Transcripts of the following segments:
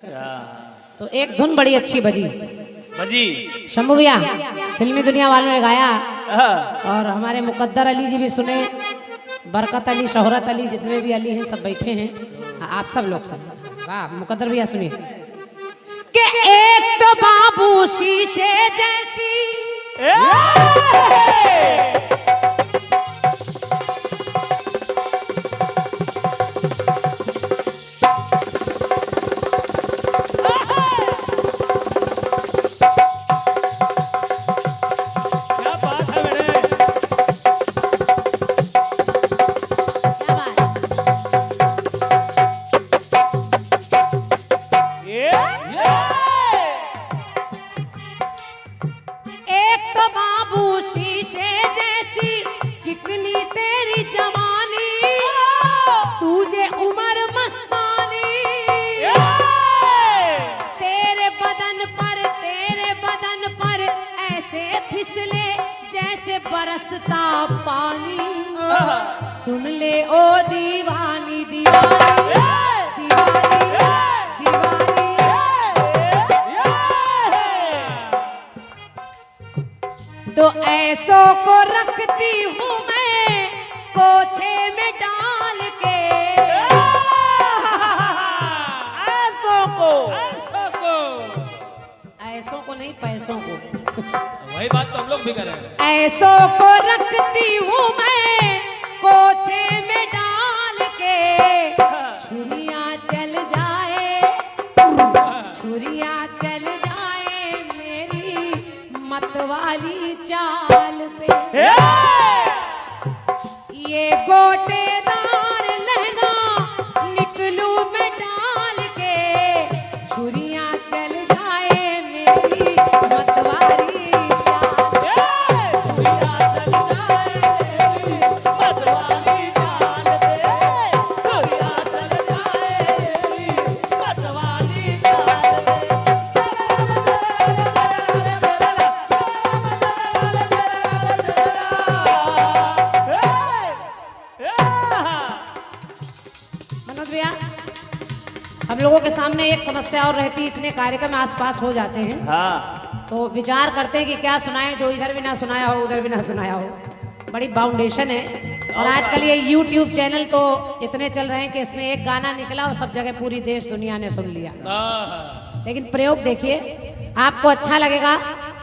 तो एक धुन बड़ी अच्छी बजी शंभू भैया, फिल्मी दुनिया वालों ने गाया और हमारे मुकद्दर अली जी भी सुने, बरकत अली, शोहरत अली, जितने भी अली हैं सब बैठे हैं, आप सब लोग सब। वाह मुकद्दर भैया सुनिए कि एक तो बाबू शीशे जैसी बरसता पानी, सुन ले ओ दीवानी दीवानी दीवानी दीवानी। तो ऐसों को रखती हूँ मैं कोछे में डाल के, ऐसों को नहीं पैसों को, वही बात तो हम लोग भी कर रहे हैं। ऐसों को रखती हूँ मैं कोछे में डाल के, छुरियाँ चल जाए, छुरियाँ चल जाए मेरी मतवाली चाल पे। ये गोटेदार लहंगा निकलूं मैं डाल के, छुरियाँ चल जाए मेरी मतवाली। हम लोगों के सामने एक समस्या और रहती, इतने कार्यक्रम आसपास हो जाते हैं तो विचार करते हैं कि क्या सुनाएं, जो इधर भी ना सुनाया हो उधर भी ना सुनाया हो। बड़ी बाउंडेशन है और आजकल ये YouTube चैनल तो इतने चल रहे हैं कि इसमें एक गाना निकला और सब जगह पूरी देश दुनिया ने सुन लिया। लेकिन प्रयोग देखिए, आपको अच्छा लगेगा।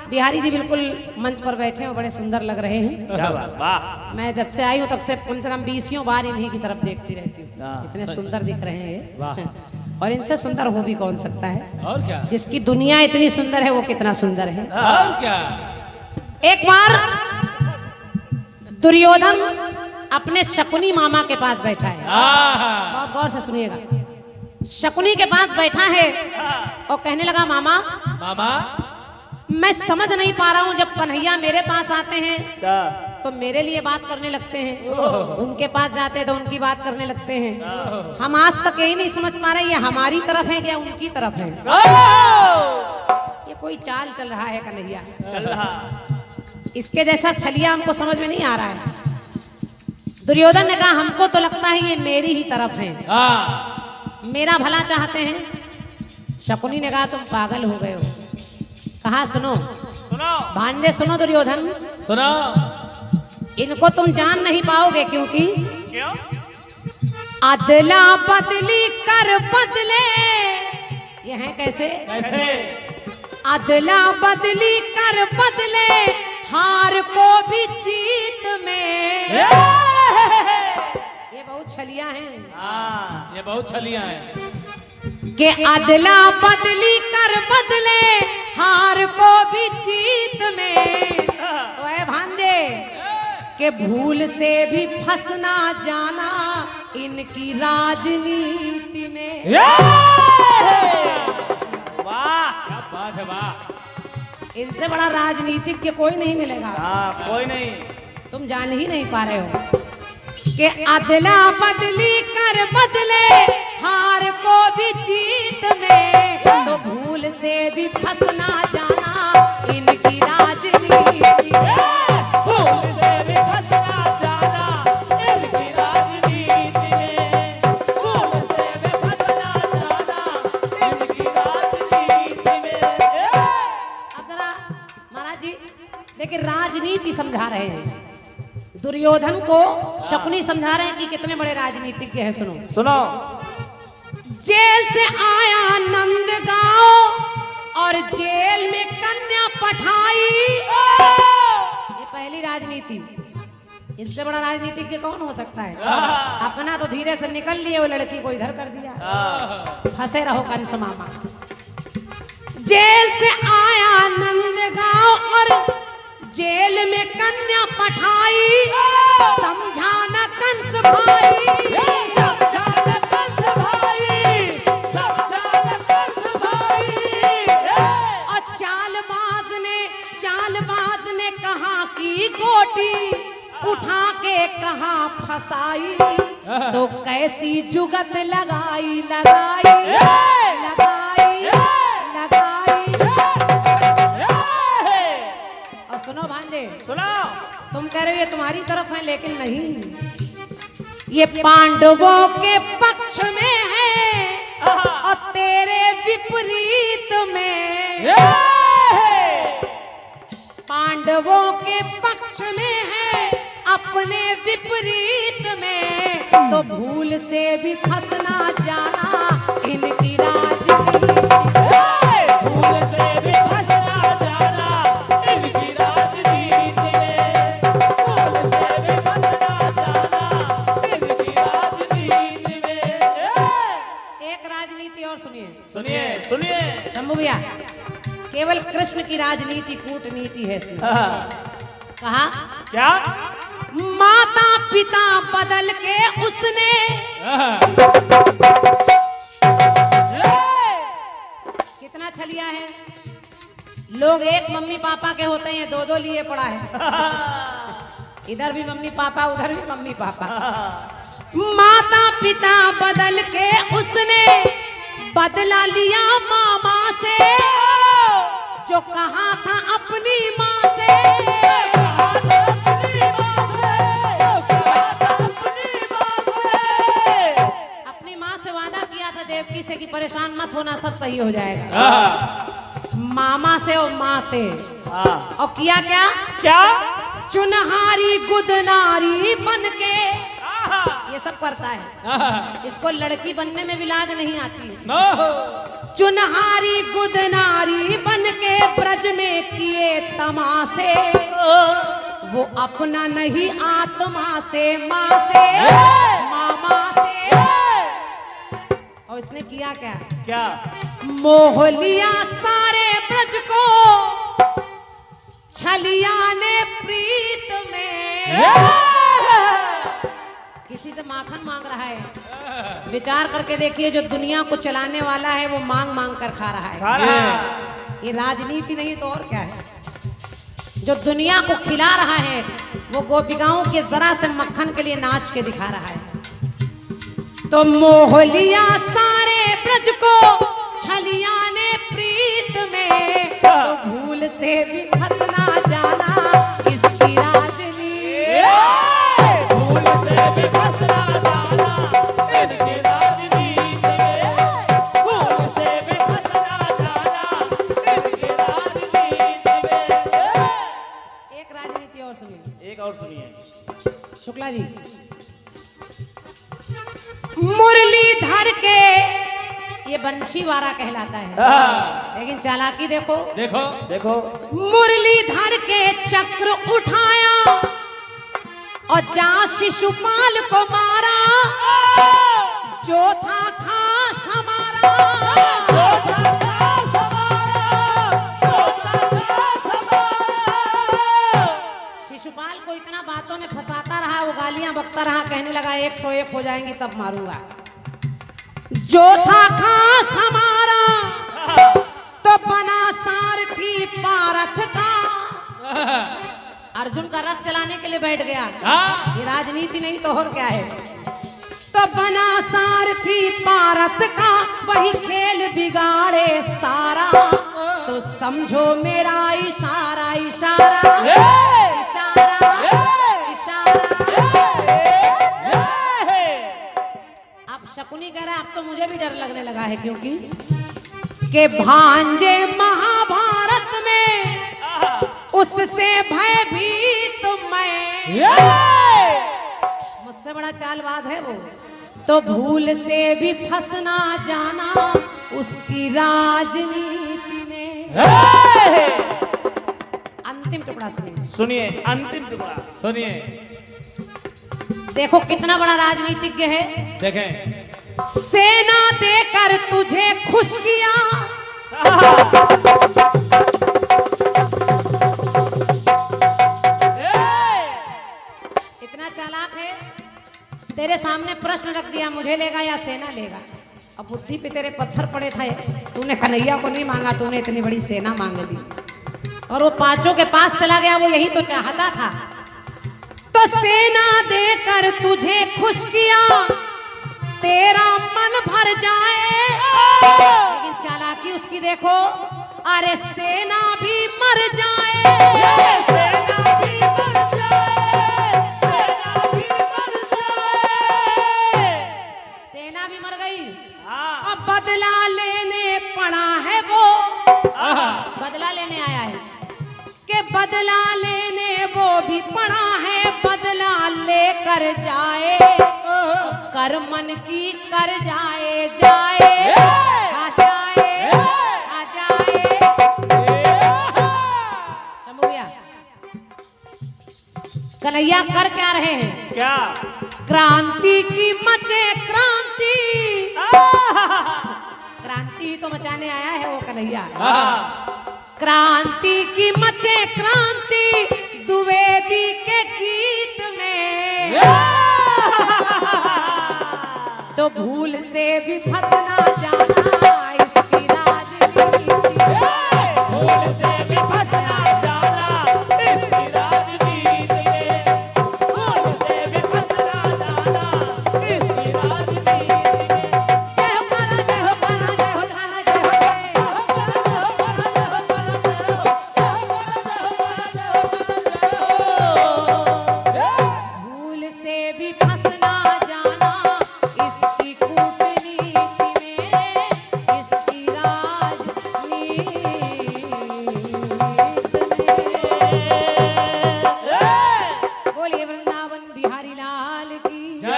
बिहारी जी बिल्कुल मंच पर बैठे हैं, बड़े सुंदर लग रहे हैं। वाह। मैं जब से आई हूँ तब से कम 20 बार इन्हीं की तरफ देखती रहती हूँ, इतने सुंदर दिख रहे हैं। और इनसे सुंदर हो भी कौन सकता है, और क्या, जिसकी दुनिया इतनी सुंदर है वो कितना सुंदर है। और क्या। एक बार दुर्योधन अपने शकुनी मामा के पास बैठा है, बहुत गौर से सुनिएगा। शकुनी के पास बैठा है और कहने लगा, मामा मामा मैं समझ नहीं पा रहा हूँ, जब कन्हैया मेरे पास आते हैं तो मेरे लिए बात करने लगते हैं, उनके पास जाते हैं तो उनकी बात करने लगते हैं। हम आज तक यही नहीं समझ पा रहे ये हमारी तरफ है या उनकी तरफ है। ये कोई चाल चल रहा है कन्हैया, चल रहा। इसके जैसा छलिया हमको समझ में नहीं आ रहा है। दुर्योधन ने कहा, हमको तो लगता है ये मेरी ही तरफ है, मेरा भला चाहते हैं। शकुनी ने कहा, तुम पागल हो गए हो। कहा, सुनो भांडे, सुनो दुर्योधन, सुनो, इनको तुम जान नहीं पाओगे क्योंकि क्यों? अदला बदली कर बदले। ये है कैसे? कैसे? अदला बदली कर बदले हार को भी जीत में। ये बहुत छलिया हैं। ये बहुत छलिया हैं कि अदला बदली कर बदले हार को भी जीत में। तो है भांजे के भूल से भी फंसना जाना इनकी राजनीति में। वाह, क्या बात है, वाह। इनसे बड़ा राजनीतिक के कोई नहीं मिलेगा। कोई नहीं। तुम जान ही नहीं पा रहे हो कि अदला बदली कर बदले हार को भी जीत में। तो भूल से भी फंसना जाना इनकी राजनीति में। भूल से भी फंसना जाना इनकी राजनीति में। भूल से भी फंसना जाना इनकी समझा रहे हैं दुर्योधन को। शकुनी समझा रहे हैं कि कितने बड़े राजनीतिज्ञ हैं। सुनो सुनो। जेल से आया नंदगांव और जेल में कन्या पठाई। ये पहली राजनीति। इससे बड़ा राजनीतिज्ञ कौन हो सकता है? अपना तो धीरे से निकल लिए, वो लड़की को इधर कर दिया। फंसे रहो कंस मामा। जेल से आया नंदगांव और जेल में कन्या पठाई। समझाना कंस भाई, समझाना कंस भाई, समझाना कंस भाई। और चालबाज ने कहा कि गोटी उठा के कहाँ फसाई। तो कैसी जुगत लगाई लगाई लगाई लगाई। और सुनो भांजे, सुनो। तुम कह रहे हो ये तुम्हारी तरफ है, लेकिन नहीं, ये पांडवों के पक्ष में है और तेरे विपरीत में। पांडवों के पक्ष में है, अपने विपरीत में। तो भूल से भी फंसना जाना इनकी राजनीति। भूल से भी फंसना जाना इनकी राजनीति में। भूल से भी फंसना जाना इनकी राजनीति में। एक राजनीति और सुनिए। सुनिए सुनिए शंभू भैया, केवल कृष्ण की राजनीति कूटनीति है इसमें। कहा क्या? माता पिता बदल के उसने कितना छलिया है। लोग एक मम्मी पापा के होते हैं, दो दो लिए पड़ा है। इधर भी मम्मी पापा, उधर भी मम्मी पापा। माता पिता बदल के उसने बदला लिया मामा से, जो कहा था अपनी माँ से। अपनी माँ से वादा किया था देवकी से कि परेशान मत होना, सब सही हो जाएगा। मामा से और माँ से। और किया क्या? क्या? चुनहारी गुदनारी बनके ये सब करता है। इसको लड़की बनने में भी लाज नहीं आती है। चुनहारी गुदनारी बनके ब्रज में किए तमाशे। वो अपना नहीं आत्मा से, माँ से, मामा से। और इसने किया क्या? क्या? मोह लिया सारे ब्रज को छलिया ने प्रीत में। किसी से माखन मांग रहा है। विचार करके देखिए, जो दुनिया को चलाने वाला है वो मांग मांग कर खा रहा है। ये राजनीति नहीं तो और क्या है? जो दुनिया को खिला रहा है वो गोपिकाओं के जरा से मक्खन के लिए नाच के दिखा रहा है। तो मोह लिया सारे ब्रज को छलिया ने प्रीत में। तो भूल से भी फंसना जाना इसकी राजनीति। भूल से भी फंसना जाना इनकी राजनीति में। भूल से भी फंसना जाना इनकी राजनीति में। एक राजनीति और सुनिए। एक और सुनिए। शुक्ला जी, मुरलीधर के ये बंशीवारा कहलाता है, लेकिन चालाकी देखो। देखो देखो। मुरलीधर के चक्र उठाया और जा शिशुपाल को मारा। जो था खास हमारा, शिशुपाल को इतना बातों में फंसाता रहा, वो गालियां बकता रहा, कहने लगा 101 हो जाएंगी तब मारूंगा। जो था खास हमारा तो बना सारथी पारथ का। अर्जुन का रथ चलाने के लिए बैठ गया। ये राजनीति नहीं तो और क्या है? तो बना सारथी पारथ का, वही खेल बिगाड़े सारा। तो समझो मेरा इशारा इशारा इशारा इशारा। अब शकुनी कह रहा है अब तो मुझे भी डर लगने लगा है, क्योंकि के भांजे महाभारत में उससे भयभीत मैं, मुझसे बड़ा चालबाज है वो। तो भूल से भी फंस ना जाना उसकी राजनीति में। अंतिम टुकड़ा सुनिए, सुनिए अंतिम टुकड़ा सुनिए, देखो कितना बड़ा राजनीतिज्ञ है। देखें, सेना देकर तुझे खुश किया, इतना चालाक है। तेरे सामने प्रश्न रख दिया, मुझे लेगा या सेना लेगा। अब बुद्धि पे तेरे पत्थर पड़े थे, तूने कन्हैया को नहीं मांगा, तूने इतनी बड़ी सेना मांग ली और वो पांचों के पास चला गया। वो यही तो चाहता था। तो सेना देकर तुझे खुश किया, तेरा मन भर जाए। लेकिन चालाकी उसकी देखो, अरे सेना भी मर जाए, सेना भी मर जाए, सेना भी मर जाए। सेना भी मर गई। हाँ। अब बदला लेने पड़ा है वो, बदला लेने आया है कि बदला लेने वो भी पड़ा है, बदला लेकर जाए, कर मन की कर जाए, जाए आ जाए आ जाए। शंभू भैया, कन्हैया कर क्या रहे हैं? क्या? क्रांति की मचे क्रांति, क्रांति ही तो मचाने आया है वो कन्हैया। क्रांति की मचे क्रांति द्विवेदी के गीत में, तो भूल से भी फंस ना जाना इसकी राजनीति में। भूल से भी फंस ना जाना इसकी राजनीति में, भूल से भी फंस ना जाना इसकी राजनीति में। जय हो कान्हा, जय हो कान्हा, जय हो कान्हा, जय हो भूल से भी फंस ना जाना इसकी कूटनीति में, इसकी राजनीति में। बोलिए वृंदावन बिहारी लाल की जय।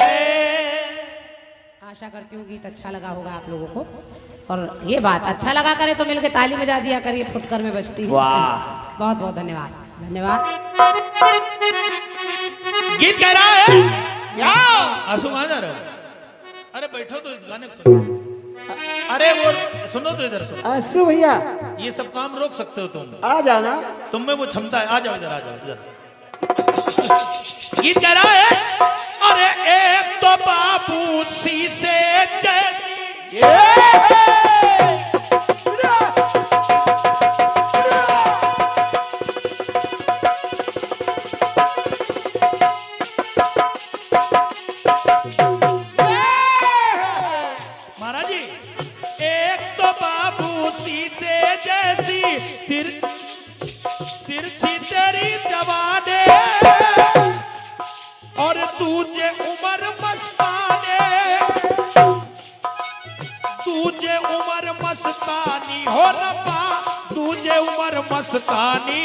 आशा करती हूँ गीत अच्छा लगा होगा आप लोगों को। और ये बात अच्छा लगा करे तो मिलके ताली बजा दिया करिए, फुटकर में बजती है। वाह। बहुत बहुत धन्यवाद, धन्यवाद। गीत कह रहा है क्या? आंसू कहाँ जा रहे हो? अरे बैठो तो इस गाने को सुनो। अरे वो सुनो तो इधर सुनो। आंसू भैया ये सब काम रोक सकते हो तुम, आ जाओ ना। तुम में वो क्षमता है। आ जाओ इधर, आ जाओ इधर। गीत कह रहा है, अरे एक तो बाबू शीशे जैसी, महाराज जी, एक तो बाबू शीशे जैसी तिरछी तेरी जवाने, और तुझे उम्र मस्ताने, तुझे उम्र मस्तानी हो रब्बा, तुझे उम्र मस्तानी।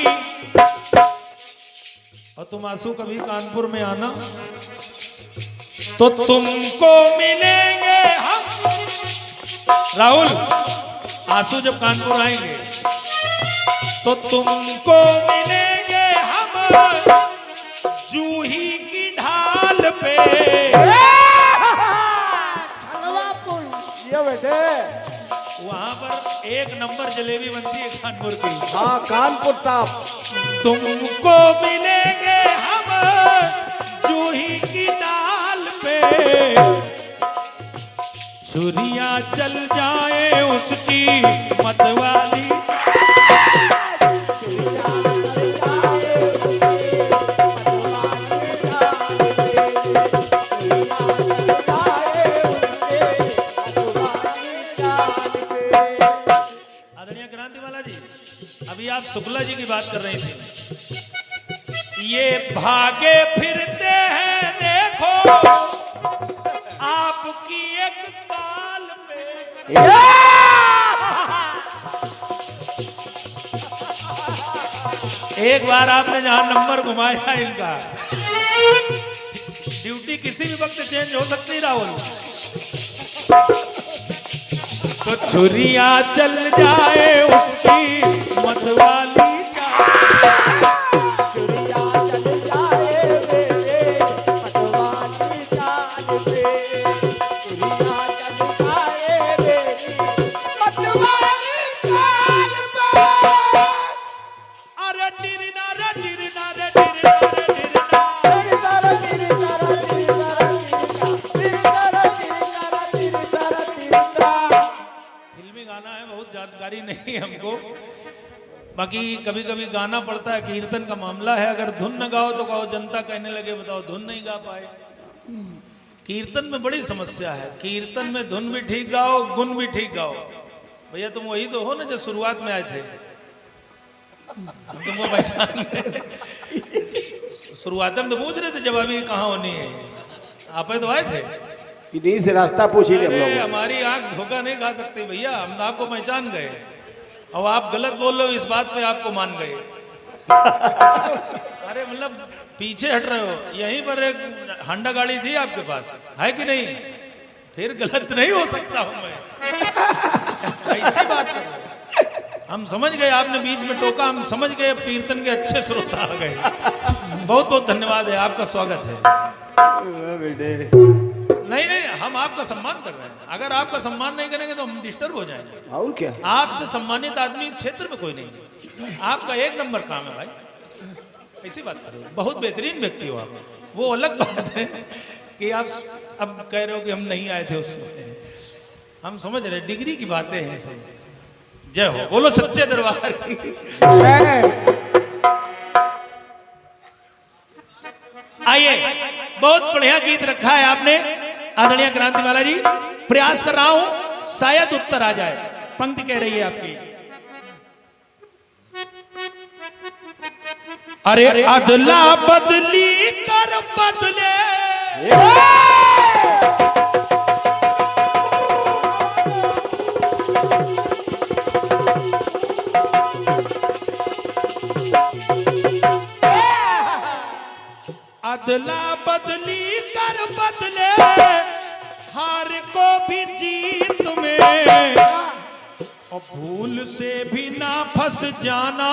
और तुम आंसू कभी कानपुर में आना तो तुमको मिलेंगे हम। राहुल, आंसू जब कानपुर आएंगे तो तुमको मिलेंगे हम जूही की ढाल पे। ये बेटे वहां पर एक नंबर जलेबी बनती है कानपुर की। हाँ, कानपुर टॉप। तुमको मिलेंगे हम जूही की डाल पे, छुरियां चल जाए उसकी मतवाली। आदरणीय क्रांतिवाला जी, अभी आप शुक्ला जी की बात कर रही थी। ये भागे फिरते हैं देखो आपकी एक काल पे। एक बार आपने जहां नंबर घुमाया इनका, ड्यूटी किसी भी वक्त चेंज हो सकती राहुल। तो छुरिया चल जाए उसकी मतवाली चुरिया चल जाए मेरे पटवानी चाल पे, चुरिया चल जाए मेरी पटवानी चाल पे। अरे टिरना रे टिरना रे टिरना रे टिरना। फिल्मी गाना है, बहुत जानकारी नहीं हमको, बाकी कभी कभी गाना पड़ता है। कीर्तन का मामला है, अगर धुन न गाओ तो कहो जनता कहने लगे बताओ धुन नहीं गा पाए। कीर्तन में बड़ी समस्या है, कीर्तन में धुन भी ठीक गाओ, गुण भी ठीक गाओ। भैया तुम वही तो हो ना जो शुरुआत में आए थे, हम तुमको पहचान गए। शुरुआत में तो पूछ रहे थे जब अभी कहाँ होनी है, आप तो आए थे। इन्हीं से रास्ता पूछ ही ले हम अरे लोग। हमारी आंख धोखा नहीं खा सकती भैया, हम तो आपको पहचान गए और आप गलत बोल रहे हो इस बात पे आपको मान गए। अरे मतलब पीछे हट रहे हो, यहीं पर एक हांडा गाड़ी थी आपके पास, है कि नहीं? फिर गलत नहीं हो सकता हूं मैं, ऐसी बात कर रहे हो। हम समझ गए, आपने बीच में टोका, हम समझ गए, अब कीर्तन के अच्छे श्रोता आ गए। बहुत बहुत धन्यवाद है, आपका स्वागत है। बेटे नहीं नहीं, हम आपका सम्मान कर रहे हैं, अगर आपका सम्मान नहीं करेंगे तो हम डिस्टर्ब हो जाएंगे। और क्या, आपसे सम्मानित आदमी इस क्षेत्र में कोई नहीं है, आपका एक नंबर काम है भाई, ऐसी बात करो। बहुत बेहतरीन व्यक्ति हो आप, वो अलग बात है कि आप अब कह रहे हो कि हम नहीं आए थे उससे, हम समझ रहे डिग्री की बातें हैं सब। जय हो, बोलो सच्चे दरबार की। आइए, बहुत बढ़िया गीत रखा है आपने आदरणीय क्रांतिमाला जी, प्रयास कर रहा हूं शायद उत्तर आ जाए। पंक्ति कह रही है आपकी, अरे अदला बदली कर बदले अदला बदली कर बदले हार को भी जीत में, और भूल से भी ना फंस जाना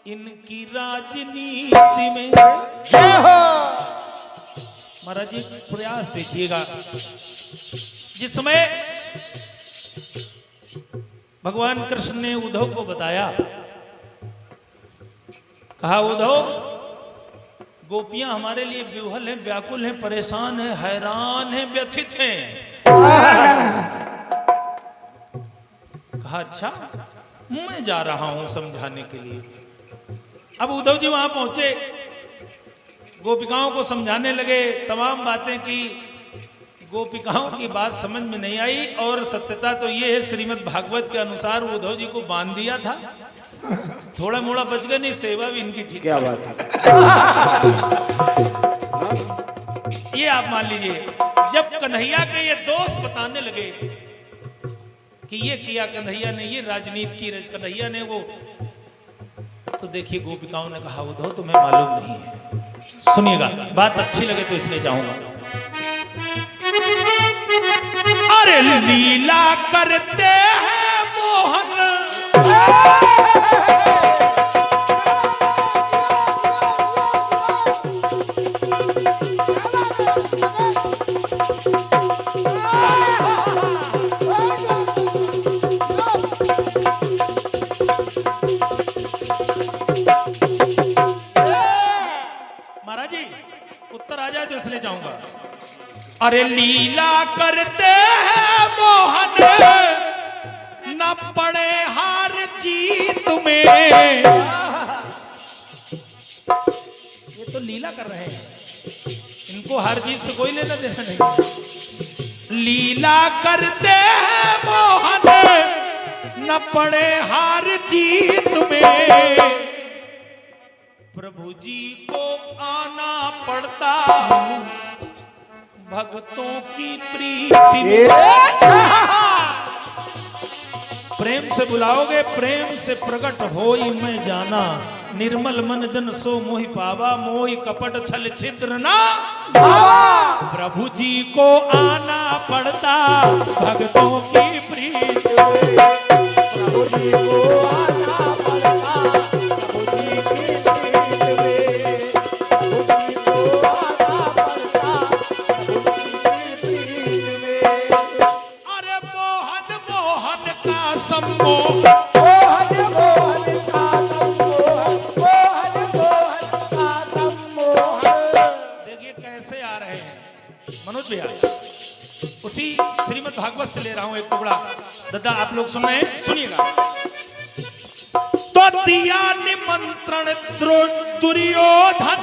इनकी राजनीति में। महाराज जी प्रयास देखिएगा, जिस समय भगवान कृष्ण ने उद्धव को बताया, कहा उद्धव गोपियां हमारे लिए विह्वल हैं, व्याकुल हैं, परेशान हैं, हैरान हैं, व्यथित हैं। कहा अच्छा, मैं जा रहा हूं समझाने के लिए। अब उद्धव जी वहां पहुंचे, गोपिकाओं को समझाने लगे, तमाम बातें की, गोपिकाओं की बात समझ में नहीं आई। और सत्यता तो ये है, श्रीमद् भागवत के अनुसार उद्धव जी को बांध दिया था, थोड़ा मोड़ा बच गया, नहीं सेवा भी इनकी ठीक। क्या बात है। ये आप मान लीजिए, जब कन्हैया के ये दोस्त बताने लगे कि ये किया कन्हैया ने, ये राजनीति की कन्हैया ने, वो तो देखिए गोपिकाओं ने कहा उद्धव तुम्हें मालूम नहीं है। सुनिएगा, बात अच्छी लगे तो इसलिए चाहूंगा। अरे लीला करते हैं मोहन, महाराज जी उत्तर आ जाए तो इसलिए चाहूंगा। अरे लीला करते हैं मोहन, न पड़े हार जीत में। ये तो लीला कर रहे हैं, इनको हार जीत से कोई लेना देना नहीं। लीला करते हैं मोहन, न पड़े हार जीत में। प्रभु जी को आना पड़ता भक्तों की प्रीति में। प्रेम से बुलाओगे प्रेम से प्रकट होई मैं जाना, निर्मल मन जन सो मोहि पावा, मोहि कपट छल छिद्र ना प्रभु जी को आना पड़ता भक्तों की प्रीत। प्रभु जी को आना पड़ता प्रभु जी की प्रीत में, प्रभु जी को आना पड़ता प्रभु जी की प्रीत में। अरे मोहन मोहन का सम्मोह, मोहन मोहन का सम्मोहन, मोहन मोहन का सम्मोहन। देखिए कैसे आ रहे हैं मनोज भैया, उसी श्रीमद् भागवत से ले रहा हूं एक टुकड़ा। दादा आप लोग सुन रहे हैं, सुनिएगा। तो दिया निमंत्रण दुर्योधन,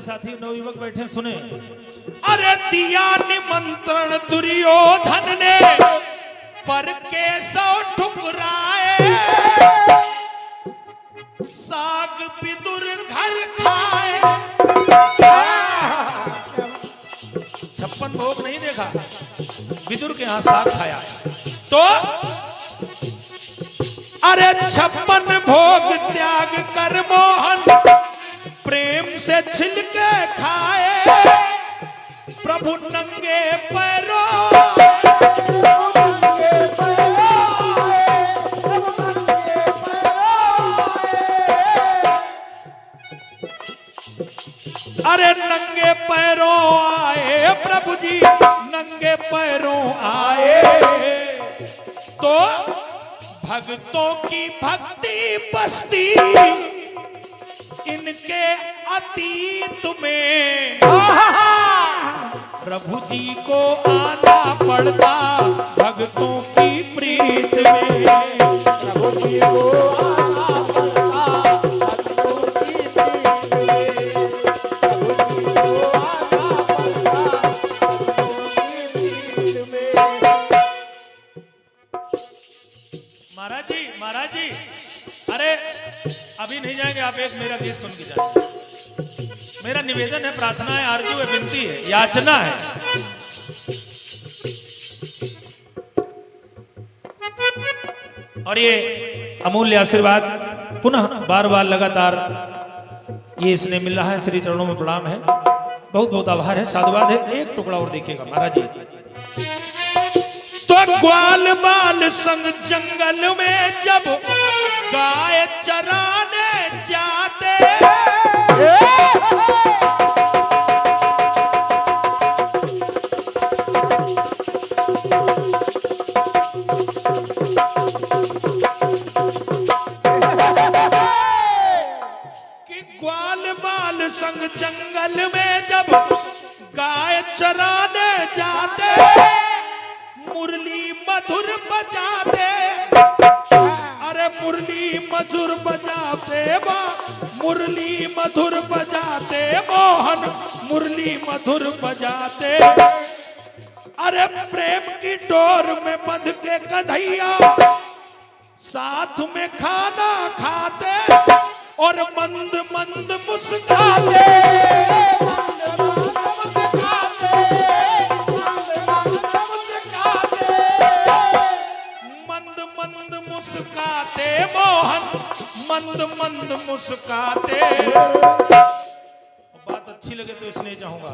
साथी नवयुवक बैठे सुने। अरे दिया निमंत्रण दुर्योधन ने पर के सौ ठुकराए, साग विदुर घर खाए। 56 भोग नहीं देखा, विदुर के यहां साग खाया। तो अरे 56 भोग त्याग कर मोहन प्रेम से छिलके खाए, प्रभु नंगे पैरों अरे नंगे पैरों आए, प्रभु जी नंगे पैरों आए। तो भक्तों की भक्ति बस्ती इनके अतीत में, प्रभु जी को आना पड़ता भक्तों की प्रीत में। प्रभु जी को आना पड़ता भक्तों की प्रीत में, प्रभु जी को आना पड़ता भक्तों की प्रीत में। महाराज जी अरे अभी नहीं जाएंगे आप, एक मेरा गीत सुन के जाएंगे। मेरा निवेदन है, प्रार्थना है, आरजू है, विनती है, याचना है। और ये अमूल्य आशीर्वाद पुनः बार बार लगातार ये इसने मिल रहा है, श्री चरणों में प्रणाम है, बहुत बहुत आभार है, साधुवाद है। एक टुकड़ा और देखिएगा महाराज जी। तो ग्वाल बाल संग जंगल में जब गाय चराने जाते, कि ग्वाल बाल संग जंगल में जब गाय चराने जाते, मुरली मधुर बजाते, अरे मुरली मधुर बजाते मुरली मधुर बजाते मोहन मुरली मधुर बजाते। अरे प्रेम की डोर में बंध के कन्हैया साथ में खाना खाते और मंद मंद मुस्काते। मुस्काते मोहन मंद मंद मुस्काते। बात अच्छी लगे तो इसलिए चाहूंगा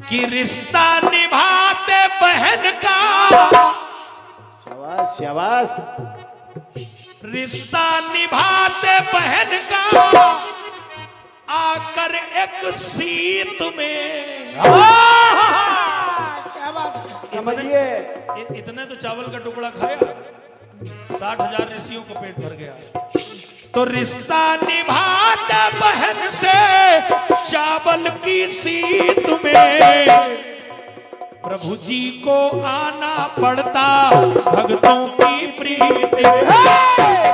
कि रिश्ता निभाते बहन का, शाबाश शाबाश, रिश्ता निभाते बहन का आकर एक सीत में। क्या बात, समझिए इतने तो चावल का टुकड़ा खाया 60,000 ऋषियों को पेट भर गया। तो रिश्ता निभाते बहन से चावल की सीत में, प्रभु जी को आना पड़ता भक्तों की प्रीत में।